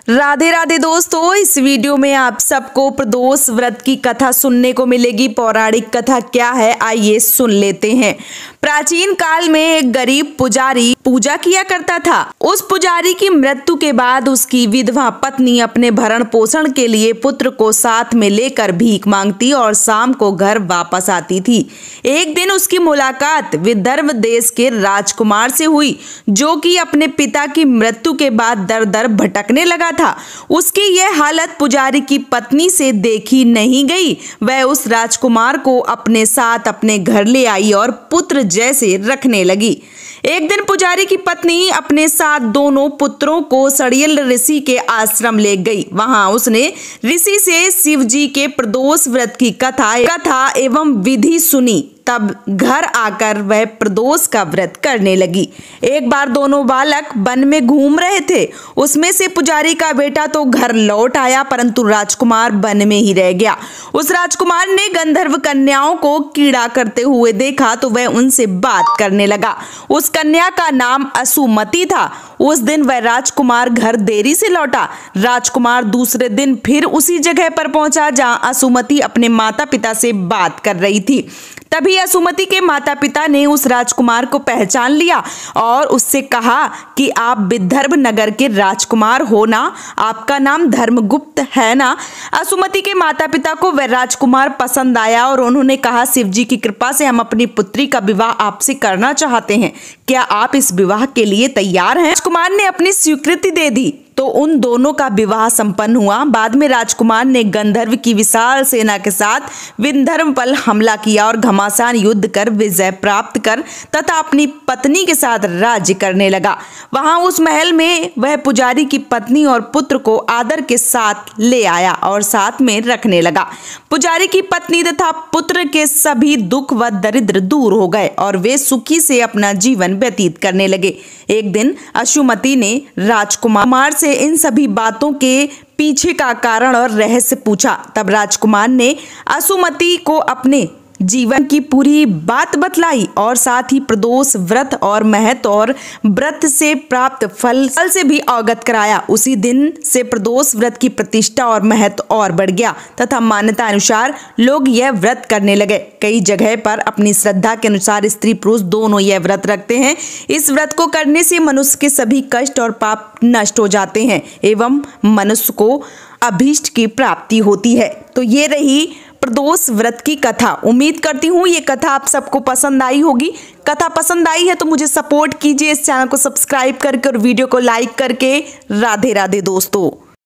राधे राधे दोस्तों, इस वीडियो में आप सबको प्रदोष व्रत की कथा सुनने को मिलेगी। पौराणिक कथा क्या है, आइए सुन लेते हैं। प्राचीन काल में एक गरीब पुजारी पूजा किया करता था। उस पुजारी की मृत्यु के बाद उसकी विधवा पत्नी अपने भरण पोषण के लिए पुत्र को साथ में लेकर भीख मांगती और शाम को घर वापस आती थी। एक दिन उसकी मुलाकात विदर्भ देश के राजकुमार से हुई, जो कि अपने पिता की मृत्यु के बाद दर दर भटकने लगा था। उसकी यह हालत पुजारी की पत्नी से देखी नहीं गई। वह उस राजकुमार को अपने साथ अपने घर ले आई और पुत्र जैसे रखने लगी। एक दिन पुजारी की पत्नी अपने साथ दोनों पुत्रों को सड़ियल ऋषि के आश्रम ले गई। वहां उसने ऋषि से शिव जी के प्रदोष व्रत की कथा एवं विधि सुनी। तब घर आकर वह प्रदोष का व्रत करने लगी। एक बार दोनों बालक वन में घूम रहे थे। उसमें से पुजारी का बेटा तो घर लौट आया, परंतु राजकुमार वन में ही रह गया। उस राजकुमार ने गंधर्व कन्याओं को कीड़ा करते हुए देखा तो वह उनसे बात करने लगा। उस कन्या का नाम असुमति था। उस दिन वह राजकुमार घर देरी से लौटा। राजकुमार दूसरे दिन फिर उसी जगह पर पहुंचा जहां असुमति अपने माता पिता से बात कर रही थी। तभी असुमति के माता पिता ने उस राजकुमार को पहचान लिया और उससे कहा कि आप विदर्भ नगर के राजकुमार हो ना, आपका नाम धर्मगुप्त है ना। असुमति के माता पिता को वह राजकुमार पसंद आया और उन्होंने कहा, शिव जी की कृपा से हम अपनी पुत्री का विवाह आपसे करना चाहते हैं। क्या आप इस विवाह के लिए तैयार हैं? राजकुमार ने अपनी स्वीकृति दे दी तो उन दोनों का विवाह संपन्न हुआ। बाद में राजकुमार ने गंधर्व की विशाल सेना के साथ विंध्यम पर हमला किया और घमासान युद्ध कर विजय प्राप्त कर तथा अपनी पत्नी के साथ राज्य करने लगा। वहां उस महल में वह पुजारी की पत्नी और पुत्र को आदर के साथ ले आया और साथ में रखने लगा। पुजारी की पत्नी तथा पुत्र के सभी दुख व दरिद्र दूर हो गए और वे सुखी से अपना जीवन व्यतीत करने लगे। एक दिन असुमति ने राजकुमार से इन सभी बातों के पीछे का कारण और रहस्य पूछा। तब राजकुमार ने असुमति को अपने जीवन की पूरी बात बतलाई और साथ ही प्रदोष व्रत और महत्व और व्रत से प्राप्त फल से भी अवगत कराया। उसी दिन से प्रदोष व्रत की प्रतिष्ठा और महत्व और बढ़ गया तथा मान्यता अनुसार लोग यह व्रत करने लगे। कई जगह पर अपनी श्रद्धा के अनुसार स्त्री पुरुष दोनों यह व्रत रखते हैं। इस व्रत को करने से मनुष्य के सभी कष्ट और पाप नष्ट हो जाते हैं एवं मनुष्य को अभीष्ट की प्राप्ति होती है। तो ये रही प्रदोष व्रत की कथा। उम्मीद करती हूँ ये कथा आप सबको पसंद आई होगी। कथा पसंद आई है तो मुझे सपोर्ट कीजिए, इस चैनल को सब्सक्राइब करके और वीडियो को लाइक करके। राधे राधे दोस्तों।